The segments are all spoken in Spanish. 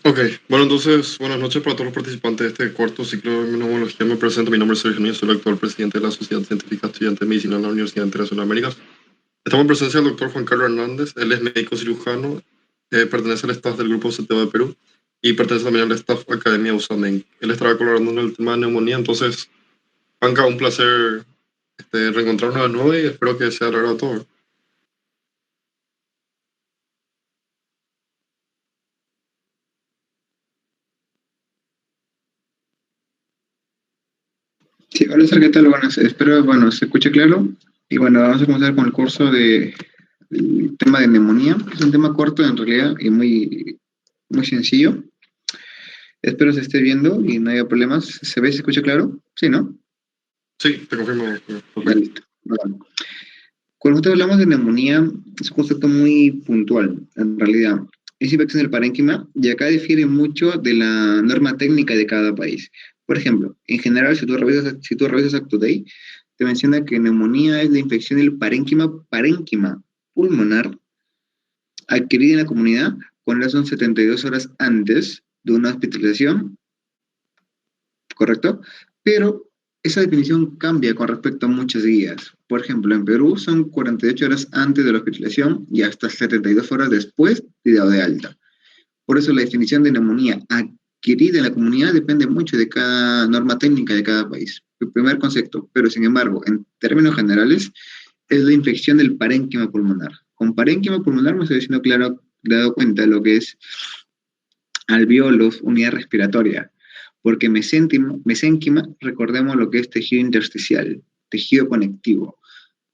Ok, bueno, entonces, buenas noches para todos los participantes de este cuarto ciclo de inmunología. Me presento, mi nombre es Sergio Núñez, soy el actual presidente de la Sociedad Científica Estudiante de Medicina de la Universidad Internacional de América. Estamos en presencia del doctor Juan Carlos Hernández, él es médico cirujano, pertenece al staff del grupo CTO de Perú y pertenece también al staff Academia USAMEN. Él estará colaborando en el tema de neumonía, entonces, Juanca, un placer reencontrarnos de nuevo y espero que sea agradable a todos. Sí, hola, Sar, ¿qué tal? Buenas, espero, bueno, se escuche claro. Y bueno, vamos a comenzar con el curso de el tema de neumonía. Es un tema corto en realidad y muy sencillo. Espero se esté viendo y no haya problemas. ¿Se ve, se escucha claro? Sí, ¿no? Sí, te confirmo, Ya perfecto. listo. Bueno, cuando nosotros hablamos de neumonía, es un concepto muy puntual, en realidad. Es infección del parénquima y acá difiere mucho de la norma técnica de cada país. Por ejemplo, en general, si tú revisas UpToDate, te menciona que neumonía es la infección del parénquima pulmonar adquirida en la comunidad cuando son 72 horas antes de una hospitalización, ¿correcto? Pero esa definición cambia con respecto a muchas guías. Por ejemplo, en Perú son 48 horas antes de la hospitalización y hasta 72 horas después de dado de alta. Por eso la definición de neumonía adquirida en la comunidad depende mucho de cada norma técnica de cada país. El primer concepto, pero sin embargo, en términos generales, es la infección del parénquima pulmonar. Con parénquima pulmonar me estoy diciendo claro, dado cuenta de lo que es alveolos, unidad respiratoria, porque mesénquima, recordemos lo que es tejido intersticial, tejido conectivo.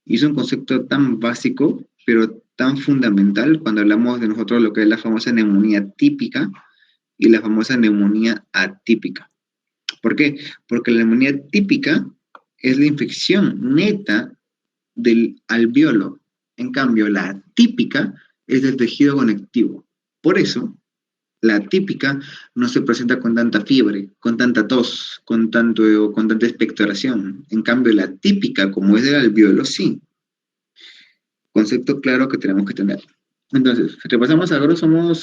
Y es un concepto tan básico, pero tan fundamental cuando hablamos de nosotros lo que es la famosa neumonía típica y la famosa neumonía atípica. ¿Por qué? Porque la neumonía típica es la infección neta del alveolo. En cambio, la atípica es del tejido conectivo. Por eso, la típica no se presenta con tanta fiebre, con tanta tos, con tanta expectoración. En cambio, la típica, como es del alveolo, sí. Concepto claro que tenemos que tener. Entonces, si repasamos a grosso modo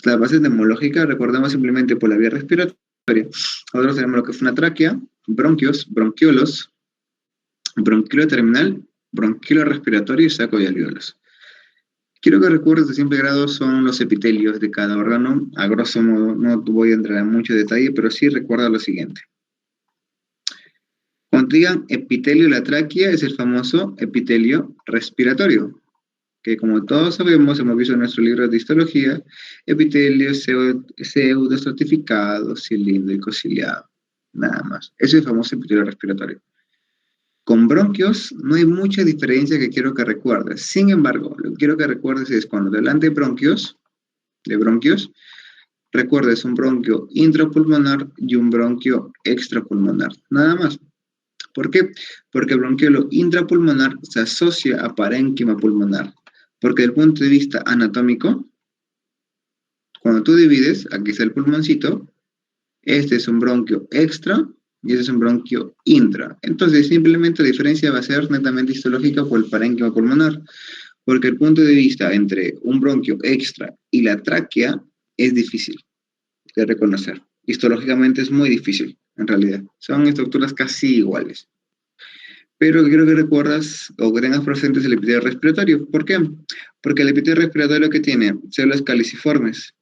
la base neumológica, recordamos simplemente por la vía respiratoria. Nosotros tenemos lo que es una tráquea, bronquios, bronquiolos, bronquilo terminal, bronquilo respiratorio y saco de alveolos. Quiero que recuerdes de simple grado son los epitelios de cada órgano. A grosso modo, no voy a entrar en mucho detalle, pero sí recuerda lo siguiente. Cuando digan epitelio de la tráquea, es el famoso epitelio respiratorio, que como todos sabemos, hemos visto en nuestro libro de histología, epitelio pseudoestratificado, cilíndrico, ciliado, nada más. Ese es el famoso epitelio respiratorio. Con bronquios no hay mucha diferencia que quiero que recuerdes. Sin embargo, lo que quiero que recuerdes es cuando delante de bronquios, recuerdes un bronquio intrapulmonar y un bronquio extrapulmonar. Nada más. ¿Por qué? Porque el bronquiolo intrapulmonar se asocia a parénquima pulmonar. Porque desde el punto de vista anatómico, cuando tú divides, aquí está el pulmoncito, este es un bronquio extra y este es un bronquio intra. Entonces, simplemente la diferencia va a ser netamente histológica por el parénquima pulmonar, porque el punto de vista entre un bronquio extra y la tráquea es difícil de reconocer. Histológicamente es muy difícil, en realidad. Son estructuras casi iguales. Pero quiero que recuerdas o que tengas presentes el epitelio respiratorio. ¿Por qué? Porque el epitelio respiratorio que tiene células caliciformes,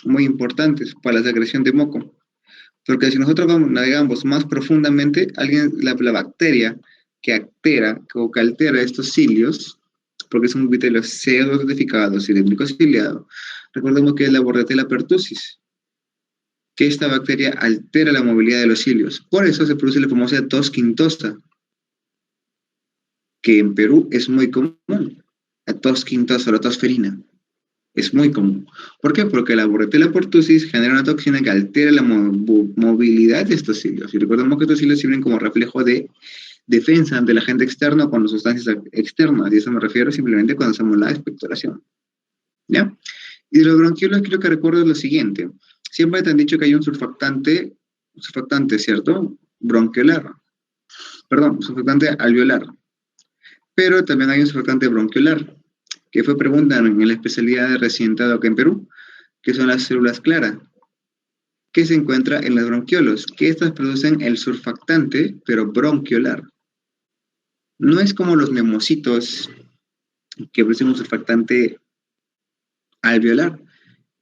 muy importantes para la secreción de moco. Porque si nosotros navegamos más profundamente, la bacteria que altera o que altera estos cilios, porque es un epitelio pseudo-certificado, cilíndrico ciliado, recordemos que es la Bordetella pertussis, que esta bacteria altera la movilidad de los cilios. Por eso se produce la famosa tos quintosa, que en Perú es muy común. La tos quintosa o la tosferina. Es muy común. ¿Por qué? Porque la Bordetella pertussis genera una toxina que altera la movilidad de estos cilios. Y recordemos que estos cilios sirven como reflejo de defensa ante el agente externo con sustancias externas. Y eso me refiero simplemente cuando hacemos la expectoración. ¿Ya? Y de los bronquiolos quiero que recuerdes lo siguiente. Siempre te han dicho que hay un surfactante, ¿cierto? Bronquiolar. Perdón, surfactante alveolar. Pero también hay un surfactante bronquiolar. que fue pregunta en la especialidad de residentado acá en Perú, que son las células claras, que se encuentra en los bronquiolos, que estas producen el surfactante, pero bronquiolar. No es como los nemocitos que producen un surfactante alveolar,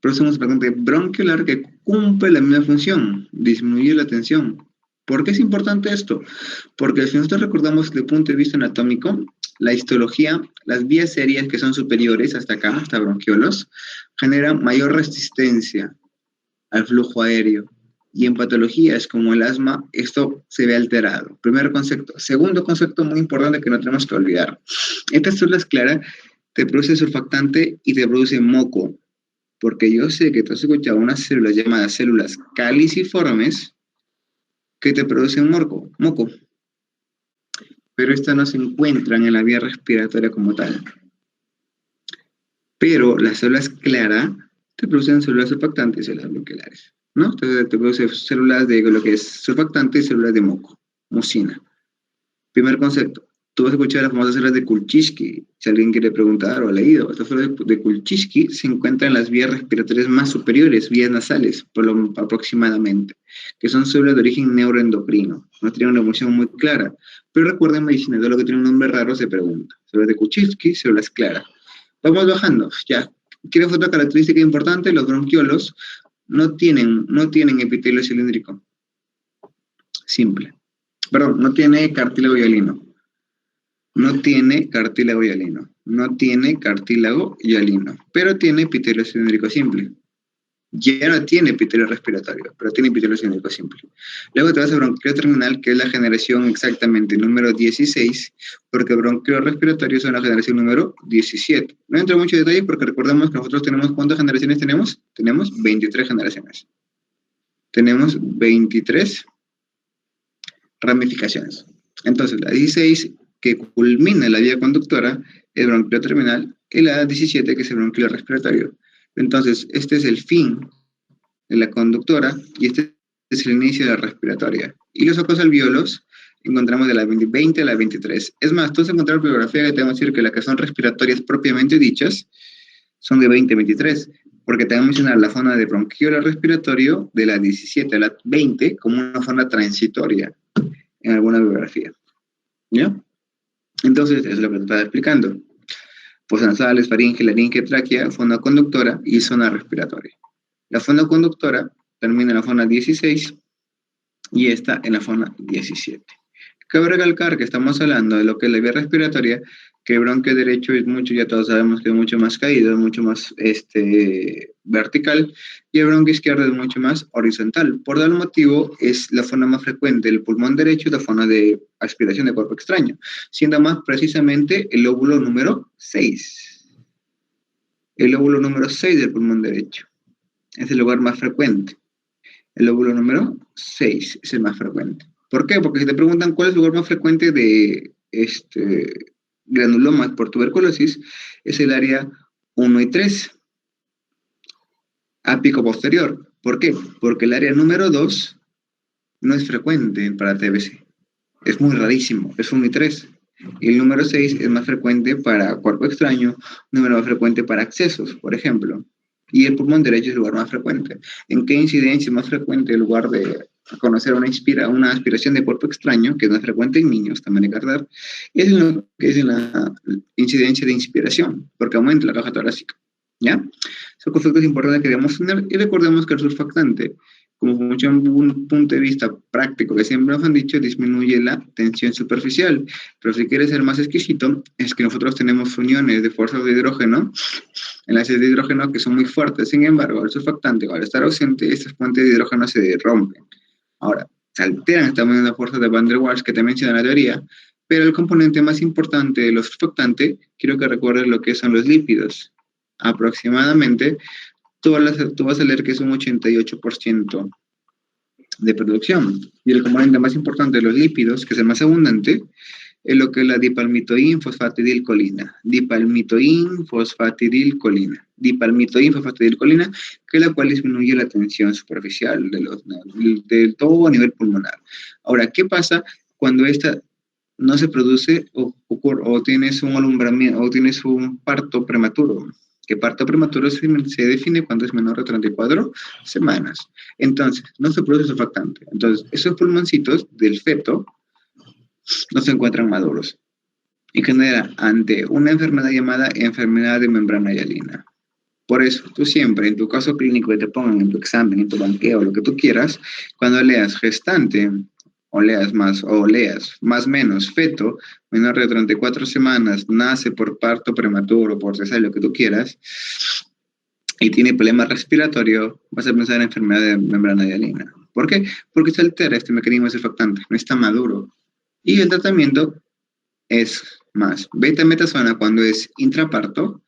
producen un surfactante bronquiolar que cumple la misma función, disminuir la tensión. ¿Por qué es importante esto? Porque si nosotros recordamos desde el punto de vista anatómico, la histología, las vías aéreas que son superiores hasta acá, hasta bronquiolos, generan mayor resistencia al flujo aéreo. Y en patologías como el asma, esto se ve alterado. Primer concepto. Segundo concepto muy importante que no tenemos que olvidar. Estas células claras te producen surfactante y te producen moco. Porque yo sé que tú has escuchado unas células llamadas células caliciformes que te producen moco. Pero estas no se encuentran en la vía respiratoria como tal. Pero las células claras te producen células surfactantes y células bronquiolares, ¿no? Entonces te produce células de lo que es surfactante y células de moco, mucina. Primer concepto. Tú vas a escuchar las famosas células de Kulczycki, si alguien quiere preguntar o ha leído. Estas células de Kulczycki se encuentran en las vías respiratorias más superiores, vías nasales, aproximadamente, que son células de origen neuroendocrino. No tienen una función muy clara. Pero recuerden, en medicina, todo lo que tiene un nombre raro se pregunta. Células de Kulczycki, células claras. Vamos bajando, ya. ¿Quieres otra característica importante? Los bronquiolos no tienen epitelio cilíndrico. Simple. Perdón, no tiene cartílago hialino. No tiene cartílago hialino. No tiene cartílago hialino. Pero tiene epitelio cilíndrico simple. Ya no tiene epitelio respiratorio, pero tiene epitelio cilíndrico simple. Luego te vas a bronquio terminal, que es la generación exactamente número 16, porque bronquio respiratorio es la generación número 17. No entro en mucho detalle porque recordemos que nosotros tenemos, ¿cuántas generaciones tenemos? Tenemos 23 generaciones. Tenemos 23 ramificaciones. Entonces, la 16, que culmina la vía conductora, es bronquio terminal, y la 17, que es el bronquio respiratorio. Entonces, este es el fin de la conductora y este es el inicio de la respiratoria. Y los ojos alveolos encontramos de la 20 a la 23. Es más, tú vas a encontrar bibliografía que te va a decir que las que son respiratorias propiamente dichas son de 20 a 23, porque te van a mencionar la zona de bronquiola respiratorio de la 17 a la 20 como una zona transitoria en alguna bibliografía. ¿Ya? Entonces, es lo que te estaba explicando. Fosas nasales, faringe, laringe, tráquea, zona conductora y zona respiratoria. La zona conductora termina en la zona 16 y esta en la zona 17. Cabe recalcar que estamos hablando de lo que es la vía respiratoria, que el bronquio derecho es mucho, ya todos sabemos que es mucho más caído, es mucho más vertical, y el bronquio izquierdo es mucho más horizontal. Por tal motivo, es la zona más frecuente del pulmón derecho, la zona de aspiración de cuerpo extraño, siendo más precisamente el lóbulo número 6. El lóbulo número 6 del pulmón derecho es el lugar más frecuente. El lóbulo número 6 es el más frecuente. ¿Por qué? Porque si te preguntan cuál es el lugar más frecuente de granulomas por tuberculosis, es el área 1 y 3, ápico posterior. ¿Por qué? Porque el área número 2 no es frecuente para TBC. Es muy rarísimo, es 1 y 3. Y el número 6 es más frecuente para cuerpo extraño, número más frecuente para accesos, por ejemplo. Y el pulmón derecho es el lugar más frecuente. ¿En qué incidencia es más frecuente el lugar de conocer una aspiración de cuerpo extraño, que es más frecuente en niños, también hay que recordar? Es lo que es la incidencia de inspiración, porque aumenta la caja torácica. ¿Ya? Son conceptos importantes que debemos tener, y recordemos que el surfactante, como mucho en un punto de vista práctico que siempre nos han dicho, disminuye la tensión superficial. Pero si quieres ser más exquisito, es que nosotros tenemos uniones de fuerzas de hidrógeno, enlaces de hidrógeno que son muy fuertes. Sin embargo, el surfactante, al estar ausente, estas puentes de hidrógeno se rompen. Ahora, se alteran también las fuerzas de Van der Waals que te menciona la teoría, pero el componente más importante de los surfactantes, quiero que recuerdes lo que son los lípidos. Aproximadamente, tú vas a leer que es un 88% de producción. Y el componente más importante de los lípidos, que es el más abundante, es lo que es la dipalmitoín-fosfatidilcolina. Dipalmitoín-fosfatidilcolina, que es la cual disminuye la tensión superficial de todo a nivel pulmonar. Ahora, ¿qué pasa cuando esta no se produce o tienes un alumbramiento o tienes un parto prematuro. Que parto prematuro se define cuando es menor de 34 semanas. Entonces, no se produce surfactante. Entonces, esos pulmoncitos del feto no se encuentran maduros y genera ante una enfermedad llamada enfermedad de membrana hialina. Por eso, tú siempre, en tu caso clínico que te pongan en tu examen, en tu banqueo, lo que tú quieras, cuando leas gestante, o leas más menos feto, menor de 34 semanas, nace por parto prematuro, por cesárea, lo que tú quieras, y tiene problema respiratorio, vas a pensar en enfermedad de membrana hialina. ¿Por qué? Porque se altera este mecanismo surfactante, no está maduro. Y el tratamiento es más. Beta-metasona cuando es intraparto,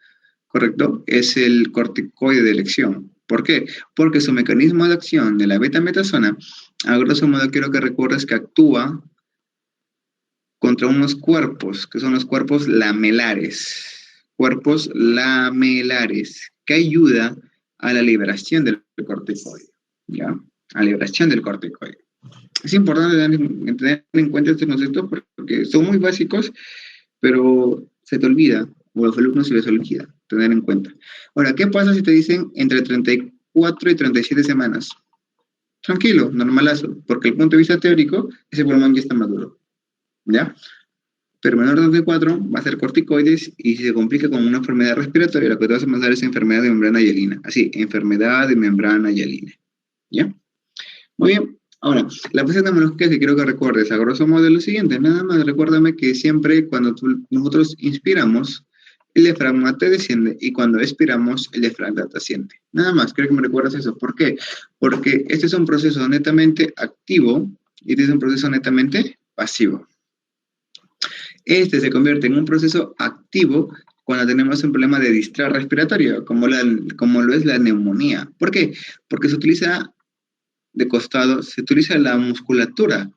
¿correcto? Es el corticoide de elección. ¿Por qué? Porque su mecanismo de acción de la beta-metasona, a grosso modo quiero que recuerdes que actúa contra unos cuerpos, que son los cuerpos lamelares, que ayuda a la liberación del corticoide, ¿ya? A la liberación del corticoide. Es importante tener en cuenta este concepto porque son muy básicos, pero se te olvida, o a los alumnos se les olvida tener en cuenta. Ahora, ¿qué pasa si te dicen entre 34 y 37 semanas? Tranquilo, normalazo, porque desde el punto de vista teórico, ese pulmón ya está maduro, ¿ya? Pero menor de 34 va a ser corticoides y si se complica con una enfermedad respiratoria, lo que te vas a pasar es enfermedad de membrana hialina. Así, enfermedad de membrana hialina, ¿ya? Muy bien. Ahora, la fase neumológica que quiero que recuerdes, a grosso modo, es lo siguiente. Nada más recuérdame que siempre cuando nosotros inspiramos, el diafragma te desciende y cuando expiramos, el diafragma te asciende. Nada más, quiero que me recuerdes eso. ¿Por qué? Porque este es un proceso netamente activo y este es un proceso netamente pasivo. Este se convierte en un proceso activo cuando tenemos un problema de distrés respiratorio, como lo es la neumonía. ¿Por qué? Porque se utiliza de costado, se utiliza la musculatura,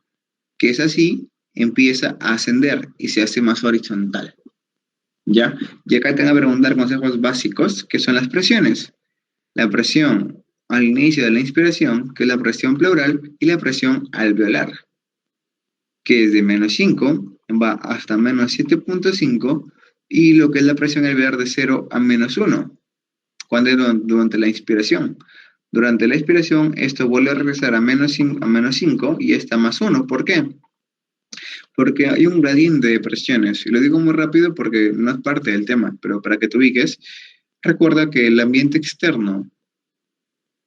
que es así, empieza a ascender y se hace más horizontal. ¿Ya? Y acá te van a preguntar consejos básicos, que son las presiones. La presión al inicio de la inspiración, que es la presión pleural, y la presión alveolar, que es de menos 5, va hasta menos 7.5, y lo que es la presión alveolar de 0 a menos 1, cuando es durante la inspiración. Durante la expiración, esto vuelve a regresar a menos 5 y está más 1. ¿Por qué? Porque hay un gradiente de presiones. Y lo digo muy rápido porque no es parte del tema, pero para que te ubiques, recuerda que el ambiente externo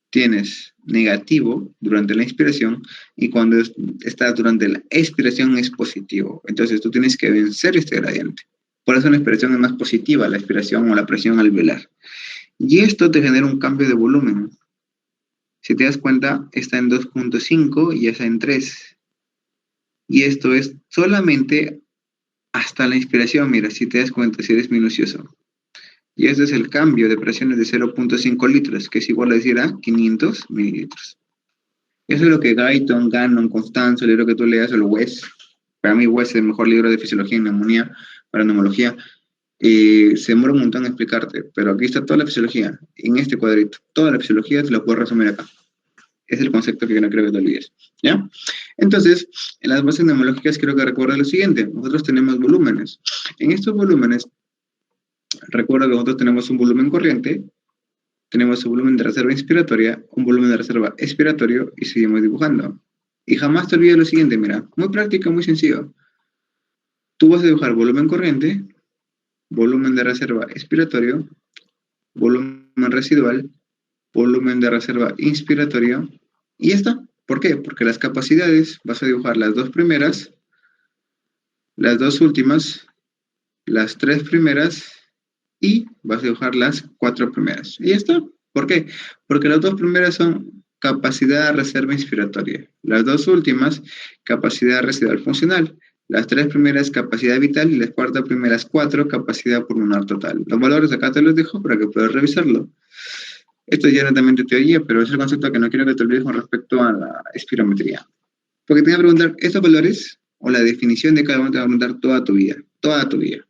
tienes negativo durante la inspiración y cuando estás durante la expiración es positivo. Entonces tú tienes que vencer este gradiente. Por eso la inspiración es más positiva, la expiración o la presión alveolar. Y esto te genera un cambio de volumen. Si te das cuenta, está en 2.5 y ya está en 3. Y esto es solamente hasta la inspiración, mira, si te das cuenta, si eres minucioso. Y este es el cambio de presiones de 0.5 litros, que es igual a decir a 500 mililitros. Eso es lo que Guyton, Gannon, Constanzo, el libro que tú leas, el West, para mí West es el mejor libro de fisiología y neumonía, para neumología, se demora un montón en explicarte, pero aquí está toda la fisiología, en este cuadrito, toda la fisiología te la puedo resumir acá. Es el concepto que yo no creo que te olvides, ¿ya? Entonces, en las bases neumológicas quiero que recuerdes lo siguiente, nosotros tenemos volúmenes. En estos volúmenes, recuerda que nosotros tenemos un volumen corriente, tenemos un volumen de reserva inspiratoria, un volumen de reserva expiratorio y seguimos dibujando. Y jamás te olvides lo siguiente, mira, muy práctico, muy sencillo. Tú vas a dibujar volumen corriente, volumen de reserva expiratorio, volumen residual, volumen de reserva inspiratorio, y ya está. ¿Por qué? Porque las capacidades, vas a dibujar las dos primeras, las dos últimas, las tres primeras, y vas a dibujar las cuatro primeras. Y ya está. ¿Por qué? Porque las dos primeras son capacidad de reserva inspiratoria. Las dos últimas, capacidad residual funcional. Las tres primeras, capacidad vital, y las primeras cuatro, capacidad pulmonar total. Los valores acá te los dejo para que puedas revisarlo. Esto ya netamente teoría, pero es el concepto que no quiero que te olvides con respecto a la espirometría. Porque te voy a preguntar, estos valores o la definición de cada uno te va a preguntar toda tu vida, toda tu vida.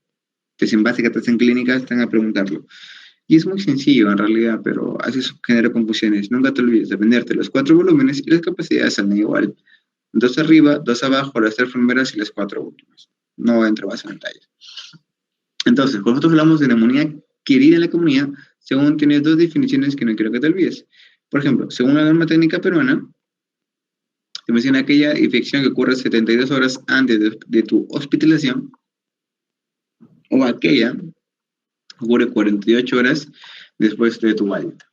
Entonces, en básica, en clínica, están a preguntarlo. Y es muy sencillo en realidad, pero a veces genera confusiones. Nunca te olvides de aprenderte los cuatro volúmenes y las capacidades salen igual. Dos arriba, dos abajo, las tres primeras y las cuatro últimas. No entro más en detalles. Entonces, cuando nosotros hablamos de neumonía querida en la comunidad, según tienes dos definiciones que no quiero que te olvides. Por ejemplo, según la norma técnica peruana, te menciona aquella infección que ocurre 72 horas antes de tu hospitalización, o aquella que ocurre 48 horas después de tu alta.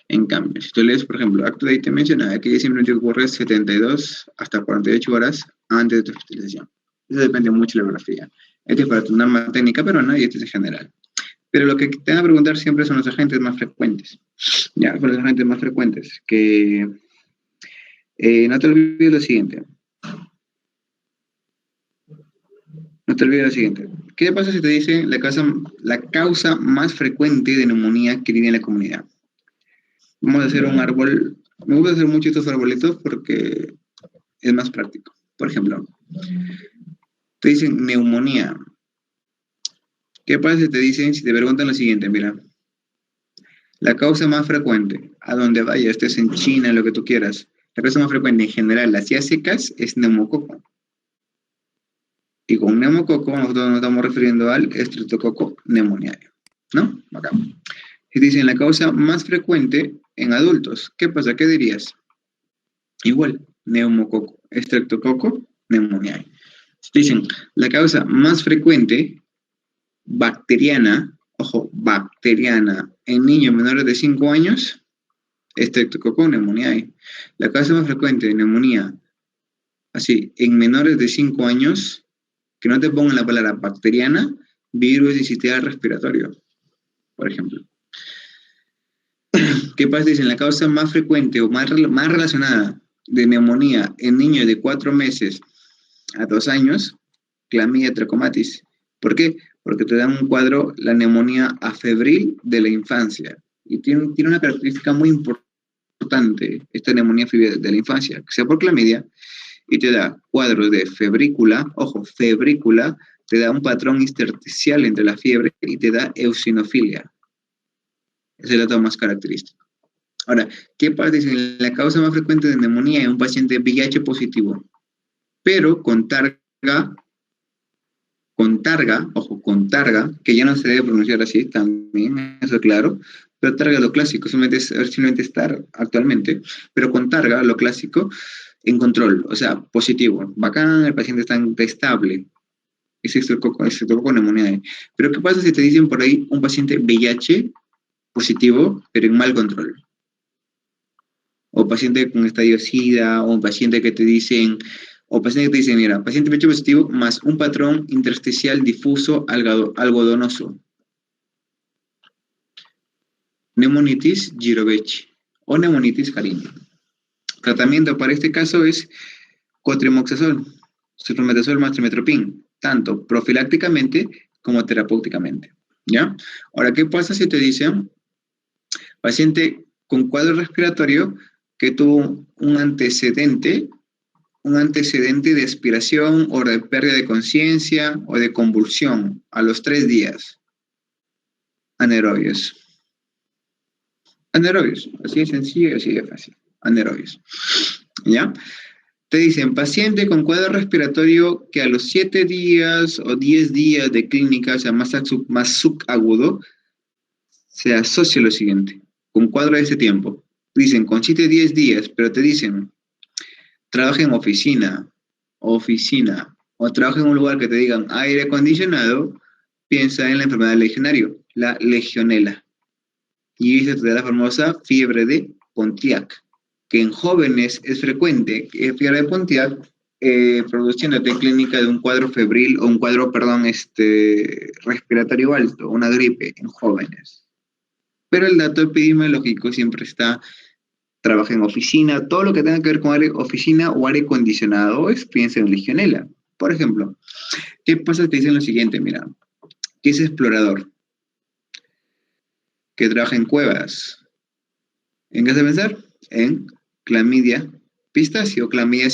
En cambio, si tú lees, por ejemplo, Acto te menciona que simplemente ocurre 72 hasta 48 horas antes de tu hospitalización. Eso depende mucho de la biografía. Este es para tu norma técnica peruana y este es en general. Pero lo que te van a preguntar siempre son los agentes más frecuentes. Ya, son los agentes más frecuentes. Que no te olvides lo siguiente. No te olvides lo siguiente. ¿Qué pasa si te dicen la causa más frecuente de neumonía que tiene en la comunidad? Vamos a hacer un árbol. Me gusta hacer mucho estos arbolitos porque es más práctico. Por ejemplo, te dicen neumonía. ¿Qué pasa si te dicen, si te preguntan lo siguiente? Mira, la causa más frecuente, a donde vayas, estés en China, lo que tú quieras, la causa más frecuente en general, las secas, es neumococo. Y con neumococo nosotros nos estamos refiriendo al estreptococo pneumoniae, ¿no? Acá. Si te dicen la causa más frecuente en adultos, ¿qué pasa? ¿Qué dirías? Igual, neumococo, estreptococo pneumoniae. Si te dicen la causa más frecuente bacteriana, ojo, bacteriana, en niños menores de 5 años, estreptococo pneumoniae. La causa más frecuente de neumonía, así, en menores de 5 años, que no te pongan la palabra bacteriana, virus sincitial respiratorio, por ejemplo. ¿Qué pasa? Dicen la causa más frecuente o más relacionada de neumonía en niños de 4 meses a 2 años, clamidia trachomatis. ¿Por qué? Porque te dan un cuadro, la neumonía afebril de la infancia. Y tiene una característica muy importante, esta neumonía afebril de la infancia, que sea por clamidia, y te da cuadros de febrícula, ojo, febrícula, te da un patrón intersticial entre la fiebre y te da eosinofilia. Es el dato más característico. Ahora, ¿qué pasa? Dicen, la causa más frecuente de neumonía es un paciente VIH positivo, pero con targa, ojo, con targa, que ya no se debe pronunciar así, también, eso es claro, pero targa lo clásico, simplemente estar actualmente, pero con targa lo clásico, en control, o sea, positivo, bacán, el paciente está estable, es estreptococo neumonía. Pero ¿qué pasa si te dicen por ahí un paciente VIH positivo, pero en mal control? O paciente con estadio SIDA, o un paciente que te dicen, o paciente que te dicen, mira, paciente VIH positivo más un patrón intersticial difuso algodonoso. Neumonitis Girovechi o neumonitis Carini. Tratamiento para este caso es cotrimoxazol, sulfametazol más trimetoprim, tanto profilácticamente como terapéuticamente. ¿Ya? Ahora, ¿qué pasa si te dicen paciente con cuadro respiratorio que tuvo un antecedente de aspiración o de pérdida de conciencia o de convulsión a los 3 días? Anaerobios. Anaerobios, así de sencillo y así de fácil. Anaerobios. ¿Ya? Te dicen, paciente con cuadro respiratorio que a los 7 días o 10 días de clínica, o sea, más subagudo, se asocia lo siguiente, con cuadro de ese tiempo. Dicen, con 7 10 días, pero te dicen, trabaja en oficina, o trabaja en un lugar que te digan aire acondicionado, piensa en la enfermedad del legionario, la legionela. Y eso te da la famosa fiebre de Pontiac, que en jóvenes es frecuente, fiebre de Pontiac, produciéndote clínica de un cuadro febril o un cuadro, perdón, respiratorio alto, una gripe en jóvenes. Pero el dato epidemiológico siempre está, trabaja en oficina, todo lo que tenga que ver con oficina o aire acondicionado, piensa en legionela. Por ejemplo, ¿qué pasa si te dicen lo siguiente? Mira, que es explorador, que trabaja en cuevas. ¿En qué has de pensar? En clamidia pistacio, clamidia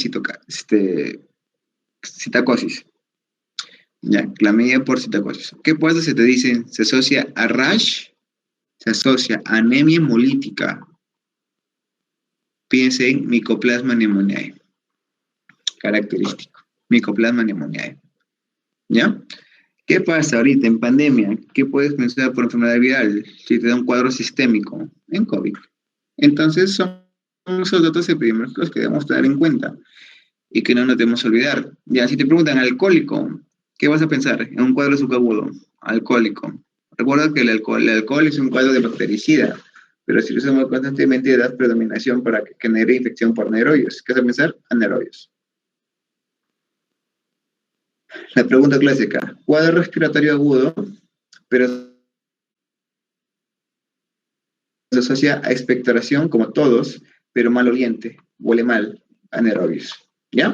citacosis. Ya, clamidia por citacosis. ¿Qué pasa si te dicen se asocia a rash? Se asocia a anemia hemolítica. Piense en Mycoplasma pneumoniae. Característico. Mycoplasma pneumoniae. ¿Ya? ¿Qué pasa ahorita en pandemia? ¿Qué puedes pensar por enfermedad viral si te da un cuadro sistémico en COVID? Entonces son esos datos epidemiológicos que debemos tener en cuenta y que no nos debemos olvidar. Ya, si te preguntan alcohólico, ¿qué vas a pensar? En un cuadro subagudo, alcohólico. Recuerda que el alcohol es un cuadro de bactericida, pero si lo usamos constantemente da predominación para que genere infección por anaerobios. ¿Qué vas a pensar? Anaerobios. La pregunta clásica, cuadro respiratorio agudo, pero se asocia a expectoración como todos, pero maloliente, huele mal, anaerobios. ¿Ya?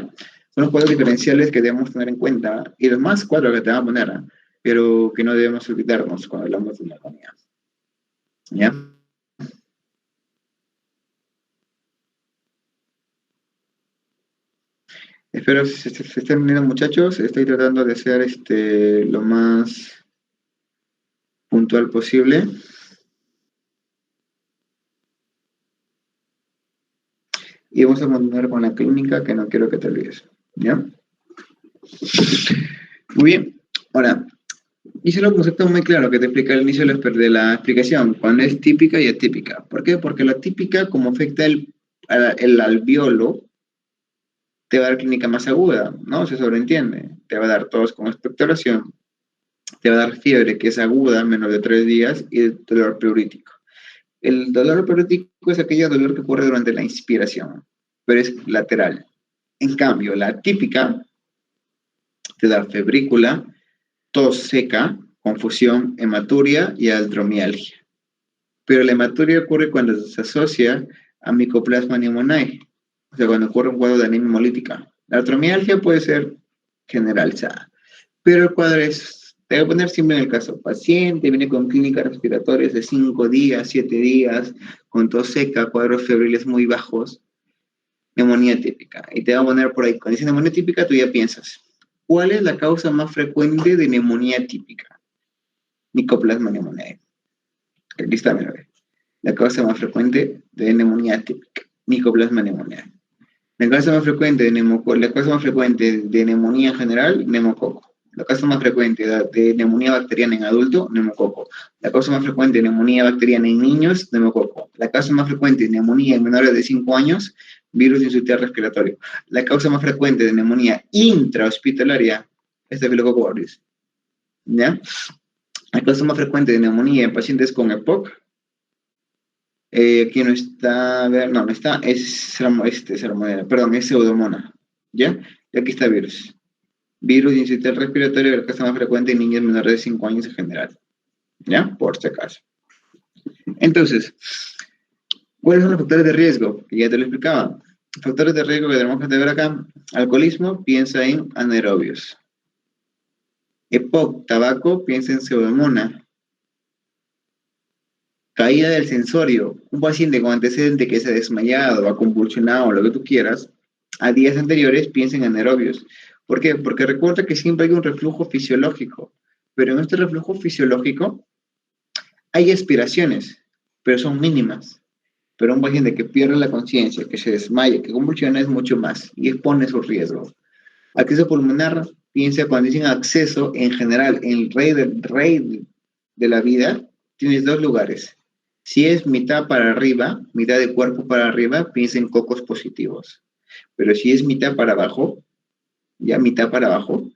Son los cuadros diferenciales que debemos tener en cuenta y los más cuadros que te van a poner, pero que no debemos olvidarnos cuando hablamos de neumonía. ¿Ya? Espero que se estén uniendo, muchachos. Estoy tratando de ser lo más puntual posible. Y vamos a continuar con la clínica, que no quiero que te olvides. ¿Ya? Muy bien. Ahora, hice un concepto muy claro que te explica al inicio de la explicación, cuando es típica y atípica. ¿Por qué? Porque la típica, como afecta el alveolo, te va a dar clínica más aguda, ¿no? Se sobreentiende. Te va a dar tos con expectoración, te va a dar fiebre que es aguda, menos de 3 días, y dolor pleurítico. El dolor pleurítico es aquel dolor que ocurre durante la inspiración, pero es lateral. En cambio, la típica te da febrícula, tos seca, confusión, hematuria y aldromialgia. Pero la hematuria ocurre cuando se asocia a Mycoplasma pneumoniae, o sea, cuando ocurre un cuadro de anemia hemolítica. La aldromialgia puede ser generalizada, pero el cuadro es, te voy a poner siempre en el caso, paciente viene con clínicas respiratorias de 5 días, 7 días, con tos seca, cuadros febriles muy bajos, neumonía típica. Y te va a poner por ahí, cuando dice neumonía típica, tú ya piensas, ¿cuál es la causa más frecuente de neumonía típica? Mycoplasma pneumoniae. Aquí está, mira, la causa más frecuente de neumonía típica, Mycoplasma pneumoniae. La causa más frecuente de neumonía en general, neumococo. La causa más frecuente de neumonía bacteriana en adulto, neumococo. La causa más frecuente de neumonía bacteriana en niños, neumococo. La causa más frecuente de neumonía en menores de 5 años, virus sincitial respiratorio. La causa más frecuente de neumonía intrahospitalaria, Staphylococcus aureus. ¿Ya? La causa más frecuente de neumonía en pacientes con EPOC, aquí no está, a ver, no está, es perdón, es pseudomonas, ¿ya? Y aquí está virus. Virus incital respiratorio, la causa más frecuente en niños menores de 5 años en general, ¿ya? Por si acaso. Entonces, ¿cuáles son los factores de riesgo? Que ya te lo explicaba. Factores de riesgo que tenemos que ver acá, alcoholismo, piensa en anaerobios. EPOC, tabaco, piensa en pseudomonas. Caída del sensorio. Un paciente con antecedente que se ha desmayado, ha convulsionado, lo que tú quieras, a días anteriores piensa en anaerobios. ¿Por qué? Porque recuerda que siempre hay un reflujo fisiológico, pero en este reflujo fisiológico hay aspiraciones, pero son mínimas. Pero un paciente que pierde la conciencia, que se desmaya, que convulsiona es mucho más y expone su riesgo. Acceso pulmonar, piensa cuando dicen acceso, en general, en el rey de la vida, tienes 2 lugares. Si es mitad para arriba, mitad de cuerpo para arriba, piensa en cocos positivos. Pero si es mitad para abajo, ya mitad para abajo,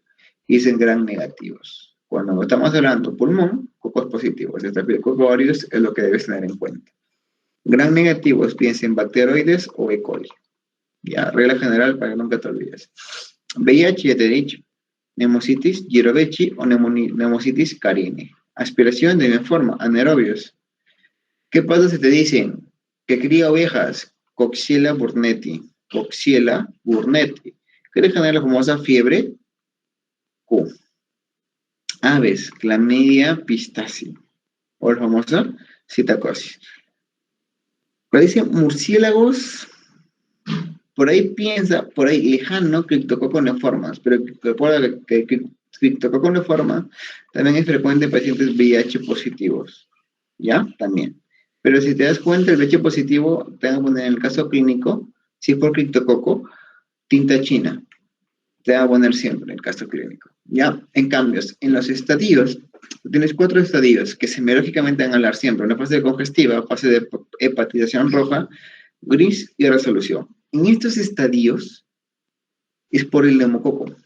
piensa en gran negativos. Cuando estamos hablando pulmón, cocos positivos. Staphylococcus aureus es lo que debes tener en cuenta. Gran negativos, piensa en bacteroides o E. coli. Ya, regla general para que nunca te olvides. VIH, ya te he dicho. Nemocitis, Girovechi o Nemocitis carini. Aspiración de forma, anaerobios. ¿Qué pasa si te dicen que cría ovejas? Coxiella burnetii. Coxiella burnetii. ¿Qué le genera la famosa fiebre? Q. Aves, clamidia pistaci. O la famosa citacosis. Cuando dicen murciélagos, por ahí piensa, por ahí lejano, Cryptococcus neoformas, pero recuerda que Cryptococcus neoforma también es frecuente en pacientes VIH positivos, ¿ya? También. Pero si te das cuenta, el VIH positivo, te van a poner en el caso clínico, si es por criptococo, tinta china. te va a poner siempre el caso clínico. ¿Ya? En cambio, en los estadios, tienes 4 estadios que semiológicamente van a hablar siempre. Una fase congestiva, fase de hepatización roja, gris y resolución. En estos estadios es por el neumococo,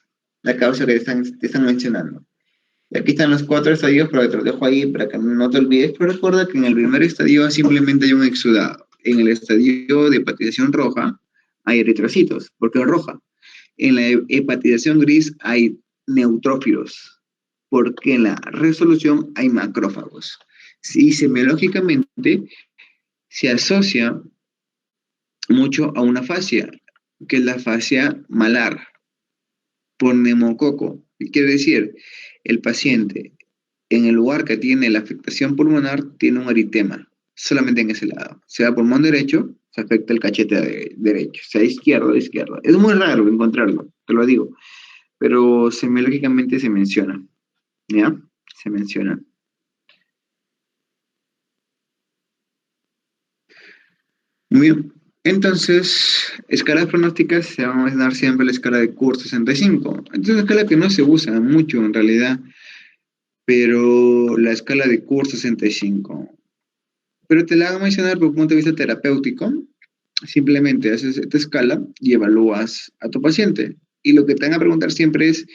la causa que te están mencionando. Y aquí están los 4 estadios, pero te los dejo ahí para que no te olvides. Pero recuerda que en el primer estadio simplemente hay un exudado. En el estadio de hepatización roja hay eritrocitos, porque es roja. En la hepatización gris hay neutrófilos, porque en la resolución hay macrófagos. Sí, semiológicamente se asocia mucho a una fascia, que es la fascia malar, por neumococo. Quiere decir, el paciente, en el lugar que tiene la afectación pulmonar, tiene un eritema, solamente en ese lado. Sea pulmón derecho, se afecta el cachete derecho, sea izquierdo, izquierdo. Es muy raro encontrarlo, te lo digo, pero semiológicamente se menciona, ¿ya? Se menciona. Muy bien. Entonces, escalas pronósticas se van a mencionar siempre la escala de Cours 65. Es una escala que no se usa mucho en realidad, pero la escala de Cours 65. Pero te la hago mencionar por punto de vista terapéutico. Simplemente haces esta escala y evalúas a tu paciente. Y lo que te van a preguntar siempre es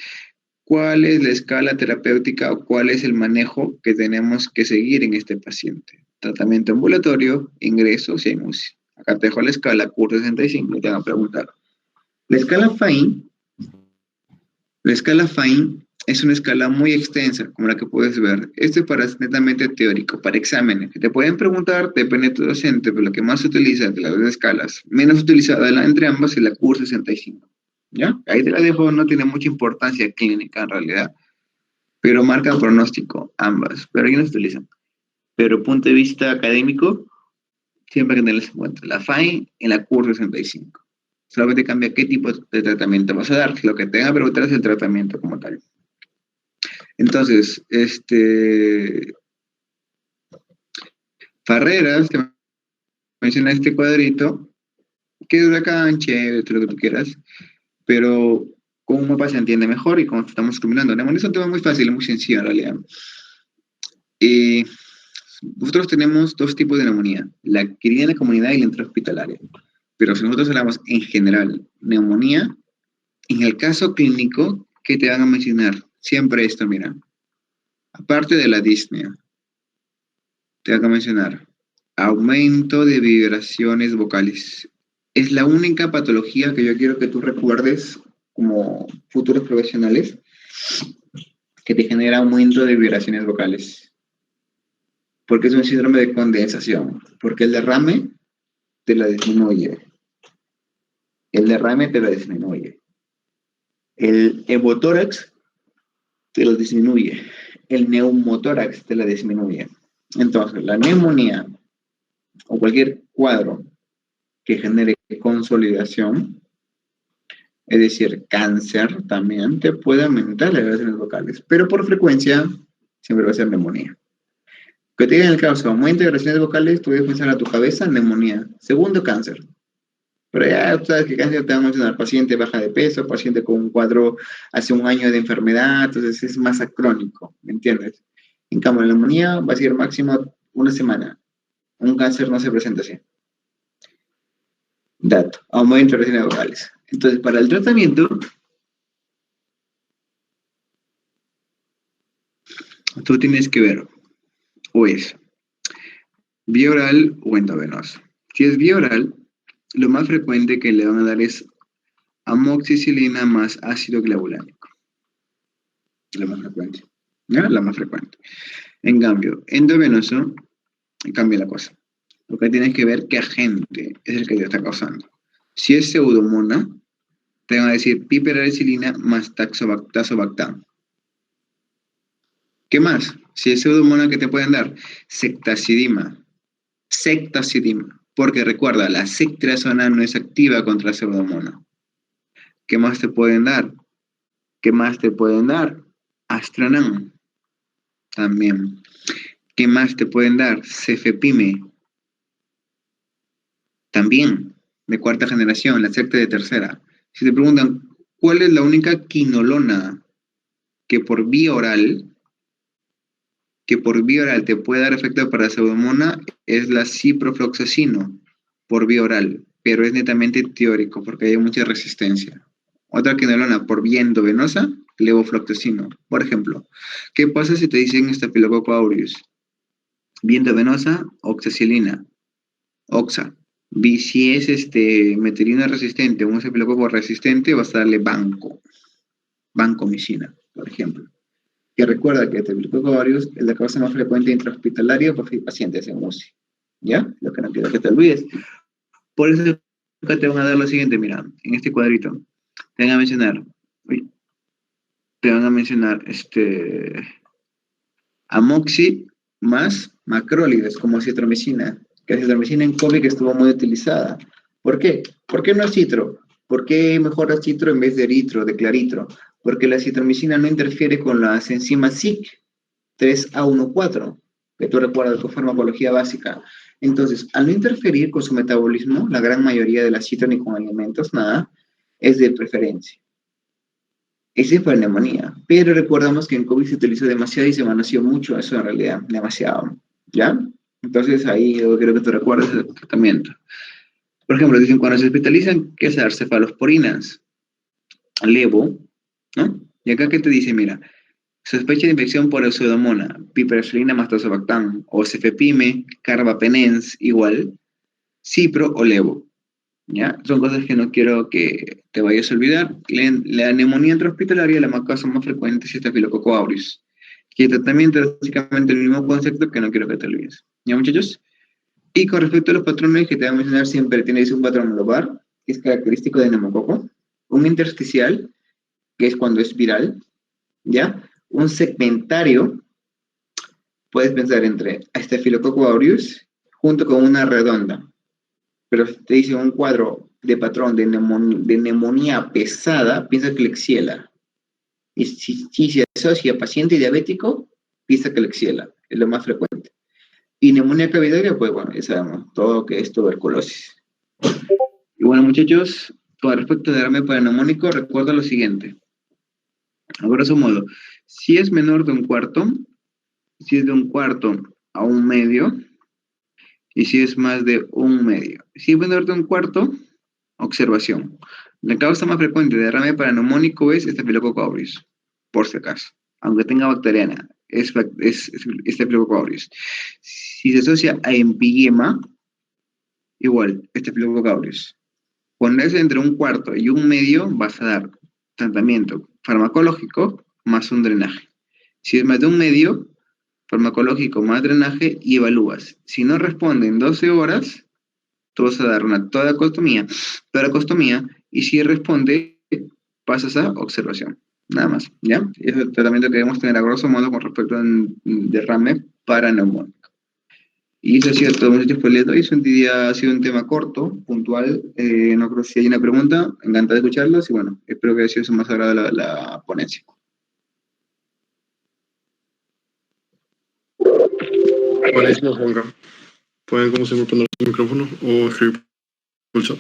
cuál es la escala terapéutica o cuál es el manejo que tenemos que seguir en este paciente. Tratamiento ambulatorio, ingreso, si hay MUSI. Acá te dejo la escala Cours 65 y te van a preguntar. La escala Fine es una escala muy extensa, como la que puedes ver. Esto es para netamente teórico, para exámenes. Te pueden preguntar, depende de tu docente, pero lo que más se utiliza de las dos escalas, menos utilizada entre ambas, es la Cours 65. ¿Ya? Ahí te la dejo, no tiene mucha importancia clínica en realidad, pero marca pronóstico, ambas, pero ahí no se utilizan. Pero punto de vista académico, siempre hay que tenerlas en cuenta. La Fine en la Cours 65. Solamente cambia qué tipo de tratamiento vas a dar. Lo que te van a preguntar es el tratamiento como tal. Entonces, Farreras, te menciona este cuadrito, que es bacán, chévere, todo lo que tú quieras, pero con un mapa se entiende mejor y como estamos combinando. Es un tema muy fácil, muy sencillo en realidad. Nosotros tenemos 2 tipos de neumonía, la adquirida en la comunidad y la intrahospitalaria. Pero si nosotros hablamos en general, neumonía, en el caso clínico, ¿qué te van a mencionar? Siempre esto, mira. Aparte de la disnea, te van a mencionar aumento de vibraciones vocales. Es la única patología que yo quiero que tú recuerdes como futuros profesionales que te genera aumento de vibraciones vocales. Porque es un síndrome de condensación. Porque el derrame te la disminuye. El derrame te la disminuye. El hemotórax te lo disminuye. El neumotórax te la disminuye. Entonces, la neumonía o cualquier cuadro que genere consolidación, es decir, cáncer también, te puede aumentar las vibraciones vocales, pero por frecuencia siempre va a ser neumonía. Que te digan el caso, aumento de vibraciones vocales, tú debes pensar a tu cabeza neumonía. Segundo, cáncer. Pero ya tú sabes que cáncer te va a mencionar paciente baja de peso, paciente con un cuadro hace un año de enfermedad, entonces es más acrónico, ¿me entiendes? En cambio, la neumonía va a ser máximo una semana. Un cáncer no se presenta así. Dato, aumento de vibraciones vocales. Entonces, para el tratamiento, tú tienes que ver, o es vía oral o endovenoso. Si es vía oral, lo más frecuente que le van a dar es amoxicilina más ácido clavulánico. La más frecuente. ¿Ya? La más frecuente. En cambio, endovenoso, cambia la cosa. Lo que tienes que ver qué agente es el que te está causando. Si es pseudomona, te van a decir piperacilina más tazobactam. ¿Qué más? Si es pseudomona, ¿qué te pueden dar? Sectacidima. Porque recuerda, la ceftriaxona no es activa contra pseudomona. ¿Qué más te pueden dar? Astranam. También. ¿Qué más te pueden dar? Cefepime. También. De 4ª generación, la secta de 3ª. Si te preguntan, ¿Cuál es la única quinolona que por vía oral te puede dar efecto para Pseudomonas? Es la ciprofloxacino, por vía oral, pero es netamente teórico porque hay mucha resistencia. Otra quinolona por vía endovenosa, levofloxacino. Por ejemplo, ¿qué pasa si te dicen Staphylococcus aureus? Vía endovenosa, oxacilina, oxa. Si es metilina resistente o un estafilococo resistente, vas a darle vancomicina, por ejemplo. Que recuerda que el estafilococo aureus es la causa más frecuente intrahospitalaria por pacientes en UCI. ¿Ya? Lo que no quiero que te olvides. Por eso acá te van a dar lo siguiente, mira, en este cuadrito. Te van a mencionar, amoxi más macrólides, como citromicina. Que la citromicina en COVID estuvo muy utilizada. ¿Por qué? ¿Por qué no es citro? ¿Por qué mejora citro en vez de eritro, de claritro? Porque la citromicina no interfiere con las enzimas SIC 3A14, que tú recuerdas tu farmacología básica. Entonces, al no interferir con su metabolismo, la gran mayoría de las citro ni con alimentos, nada, es de preferencia. Ese es para neumonía. Pero recordamos que en COVID se utilizó demasiado y se manoseó mucho eso en realidad, demasiado. ¿Ya? Entonces ahí yo creo que tú recuerdas el tratamiento. Por ejemplo, dicen cuando se hospitalizan, ¿qué es dar? Cefalosporinas, levo, ¿no? Y acá, ¿qué te dice? Mira, sospecha de infección por Pseudomonas, piperacillina más tazobactam, o cefepime, carbapenens, igual, cipro o levo. ¿Ya? Son cosas que no quiero que te vayas a olvidar. La neumonía intrahospitalaria, la causa más frecuente es Staphylococcus aureus. Y el tratamiento es básicamente el mismo concepto que no quiero que te olvides. ¿Ya, muchachos? Y con respecto a los patrones que te voy a mencionar, siempre tienes un patrón lobar, que es característico de neumococo, un intersticial, que es cuando es viral, ¿ya? Un segmentario, puedes pensar entre Staphylococcus aureus junto con una redonda, pero te dice un cuadro de patrón de neumonía pesada, piensa Klebsiella. Y si se asocia a paciente diabético, piensa Klebsiella, es lo más frecuente. Y neumonía cavidaria, pues bueno, ya sabemos, todo lo que es tuberculosis. Y bueno, muchachos, con respecto de derrame paraneumónico, recuerda lo siguiente. A grosso modo, si es menor de un cuarto, si es de un cuarto a un medio, y si es más de un medio. Si es menor de un cuarto, observación. La causa más frecuente de derrame paraneumónico es Staphylococcus aureus, por si acaso. Aunque tenga bacteriana, es Staphylococcus aureus. Si se asocia a empyema, igual, Staphylococcus aureus. Cuando es entre un cuarto y un medio, vas a dar tratamiento farmacológico más un drenaje. Si es más de un medio, farmacológico más drenaje y evalúas. Si no responde en 12 horas, tú vas a dar una toracostomía, y si responde, pasas a observación. Nada más, ¿ya? Es el tratamiento que debemos tener a grosso modo con respecto a un derrame paraneumónico. Y eso ha sido todo, muchachos, por el día de hoy. Ha sido un tema corto, puntual. No creo si hay una pregunta. Encantado de escucharlos y bueno, espero que haya sido más agradable la ponencia. Buenísimo, Juanca. Pueden, como siempre, poner su micrófono o escribir por el chat.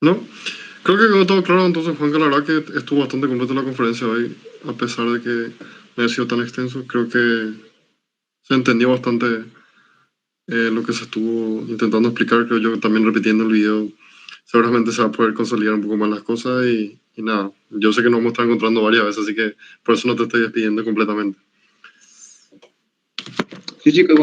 ¿No? Creo que quedó todo claro, entonces, Juanca, la verdad que estuvo bastante completa la conferencia hoy, a pesar de que no haya sido tan extenso. Creo que se entendió bastante lo que se estuvo intentando explicar. Creo yo que también repitiendo el video seguramente se va a poder consolidar un poco más las cosas y nada, yo sé que nos vamos a estar encontrando varias veces, así que por eso no te estoy despidiendo completamente. Sí, chicos.